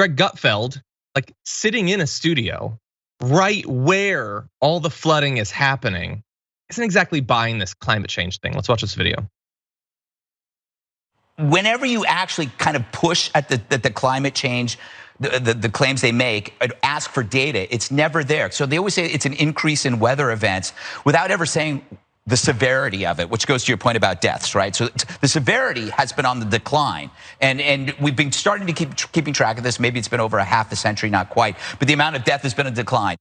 Greg Gutfeld, like sitting in a studio right where all the flooding is happening, isn't exactly buying this climate change thing. Let's watch this video. Whenever you actually kind of push at the climate change, the claims they make, ask for data, it's never there. So they always say it's an increase in weather events without ever saying the severity of it, which goes to your point about deaths, right? So the severity has been on the decline. And we've been starting to keeping track of this. Maybe it's been over a half a century, not quite, but the amount of death has been a decline.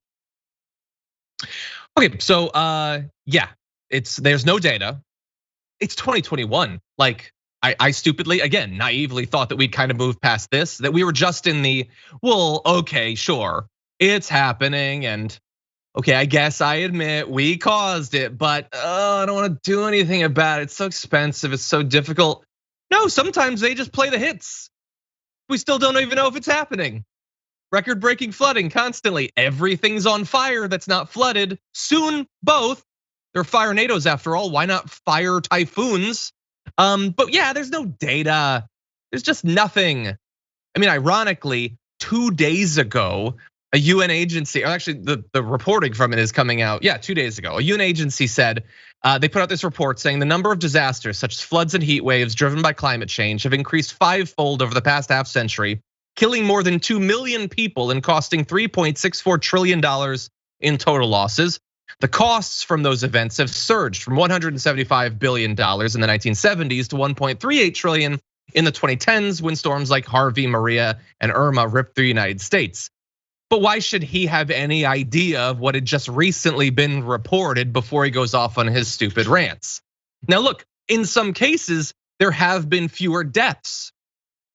Okay, so yeah, there's no data. It's 2021. Like, I stupidly, again, naively thought that we'd kind of moved past this, that we were just in the, well, okay, sure, it's happening, and okay, I guess I admit we caused it, but I don't want to do anything about it. It's so expensive, it's so difficult. No, sometimes they just play the hits. We still don't even know if it's happening. Record-breaking flooding constantly. Everything's on fire that's not flooded. Soon, both. They're fire tornadoes after all. Why not fire typhoons? But yeah, there's no data. There's just nothing. I mean, ironically, 2 days ago, a UN agency, or actually the reporting from it is coming out. Yeah, 2 days ago, a UN agency said, they put out this report saying the number of disasters such as floods and heat waves driven by climate change have increased fivefold over the past half century, killing more than 2 million people and costing $3.64 trillion in total losses. The costs from those events have surged from $175 billion in the 1970s to $1.38 trillion in the 2010s when storms like Harvey, Maria, and Irma ripped through the United States. But why should he have any idea of what had just recently been reported before he goes off on his stupid rants? Now look, in some cases, there have been fewer deaths,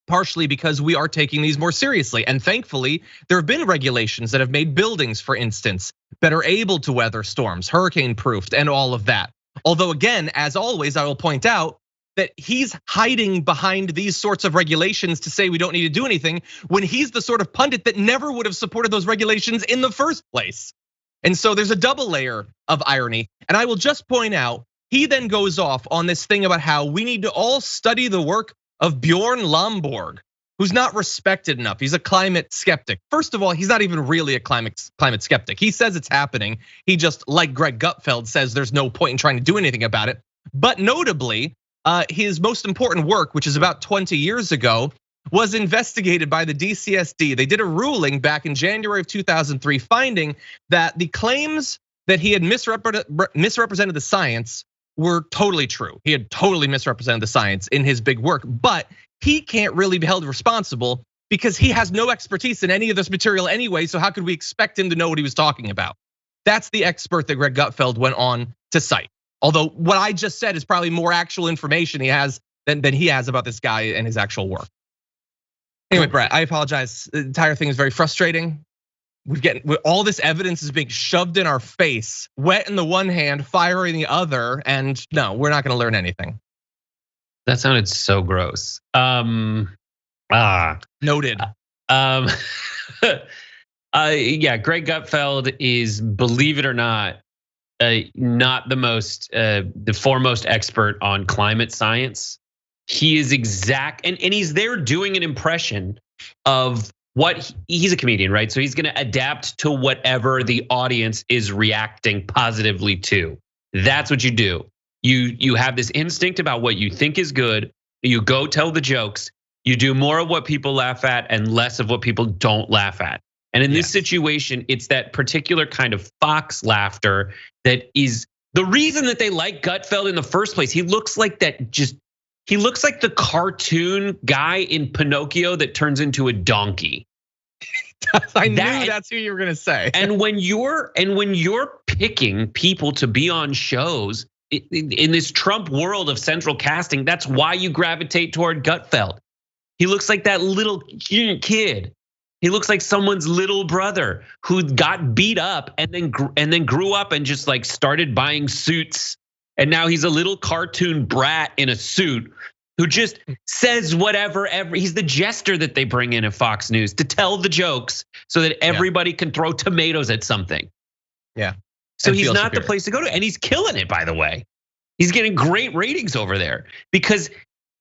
partially because we are taking these more seriously. And thankfully, there have been regulations that have made buildings, for instance, better able to weather storms, hurricane proofed, and all of that. Although again, as always, I will point out that he's hiding behind these sorts of regulations to say we don't need to do anything when he's the sort of pundit that never would have supported those regulations in the first place. And so there's a double layer of irony. And I will just point out, he then goes off on this thing about how we need to all study the work of Bjorn Lomborg, who's not respected enough. He's a climate skeptic. First of all, he's not even really a climate skeptic. He says it's happening. He just, like Greg Gutfeld, says there's no point in trying to do anything about it. But notably, his most important work, which is about 20 years ago, was investigated by the DCSD. They did a ruling back in January of 2003, finding that the claims that he had misrepresented the science were totally true. He had totally misrepresented the science in his big work, but he can't really be held responsible because he has no expertise in any of this material anyway, so how could we expect him to know what he was talking about? That's the expert that Greg Gutfeld went on to cite. Although what I just said is probably more actual information he has than he has about this guy and his actual work. Anyway, Brett, I apologize. The entire thing is very frustrating. All this evidence is being shoved in our face, wet in the one hand, fire in the other, and no, we're not gonna learn anything. That sounded so gross. Noted. Yeah, Greg Gutfeld is, believe it or not the foremost expert on climate science. He is and he's there doing an impression of he's a comedian, right? So he's gonna adapt to whatever the audience is reacting positively to. That's what you do. You have this instinct about what you think is good. You go tell the jokes. You do more of what people laugh at and less of what people don't laugh at. And in this situation, it's that particular kind of fox laughter that is the reason that they like Gutfeld in the first place. He looks like he looks like the cartoon guy in Pinocchio that turns into a donkey. I knew that's who you were gonna say. And when you're picking people to be on shows in this Trump world of central casting, that's why you gravitate toward Gutfeld. He looks like that little kid. He looks like someone's little brother who got beat up and then grew up and just like started buying suits. And now he's a little cartoon brat in a suit who just says whatever. He's the jester that they bring in at Fox News to tell the jokes so that everybody can throw tomatoes at something. Yeah. So he's not the place to go to, and he's killing it, by the way. He's getting great ratings over there because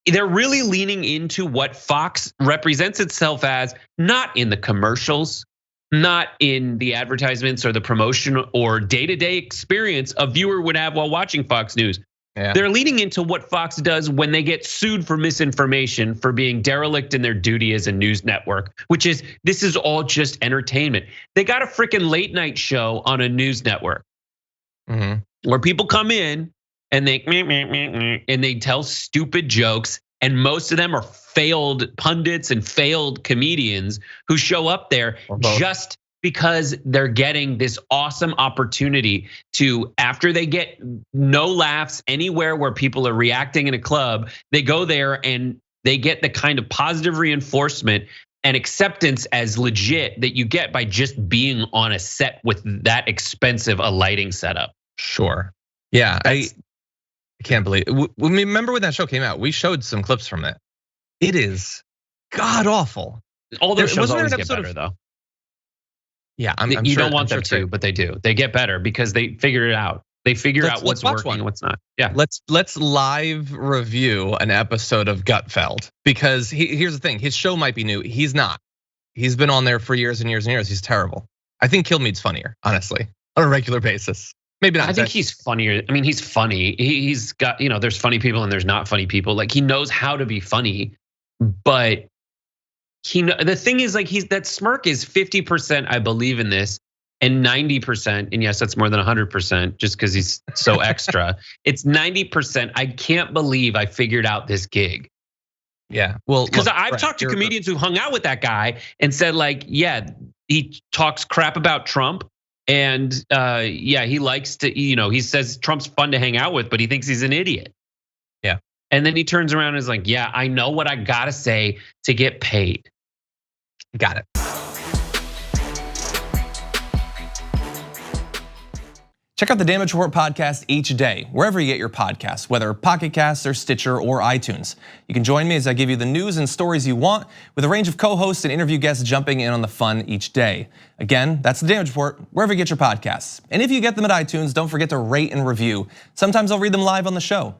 they're really leaning into what Fox represents itself as, not in the commercials, not in the advertisements or the promotion or day-to-day experience a viewer would have while watching Fox News. Yeah. They're leaning into what Fox does when they get sued for misinformation, for being derelict in their duty as a news network, which is, this is all just entertainment. They got a freaking late night show on a news network where people come in and they tell stupid jokes, and most of them are failed pundits and failed comedians who show up there just because they're getting this awesome opportunity to, after they get no laughs anywhere where people are reacting in a club, they go there and they get the kind of positive reinforcement and acceptance as legit that you get by just being on a set with that expensive a lighting setup. Sure. Yeah, I can't believe it. Remember when that show came out? We showed some clips from it. It is god awful. All those shows always get better though. Yeah, I'm you sure, don't want them to, but they do. They get better because they figure it out. They figure out what's working and what's not. Yeah. Let's live review an episode of Gutfeld, because here's the thing: his show might be new. He's not. He's been on there for years and years and years. He's terrible. I think Kilmeade's funnier, honestly, on a regular basis. Maybe not. I think he's funnier. I mean, he's funny. He's got, there's funny people and there's not funny people. Like, he knows how to be funny, but the thing is, like, that smirk is 50%, I believe in this, and 90%, and yes, that's more than 100%, just because he's so extra. It's 90%. I can't believe I figured out this gig. Yeah, well, because I've talked to comedians who hung out with that guy and said, like, yeah, he talks crap about Trump, and yeah, he likes to, he says Trump's fun to hang out with, but he thinks he's an idiot. Yeah, and then he turns around and is like, yeah, I know what I gotta say to get paid. Got it. Check out the Damage Report podcast each day, wherever you get your podcasts, whether Pocket Casts or Stitcher or iTunes. You can join me as I give you the news and stories you want, with a range of co-hosts and interview guests jumping in on the fun each day. Again, that's the Damage Report, wherever you get your podcasts. And if you get them at iTunes, don't forget to rate and review. Sometimes I'll read them live on the show.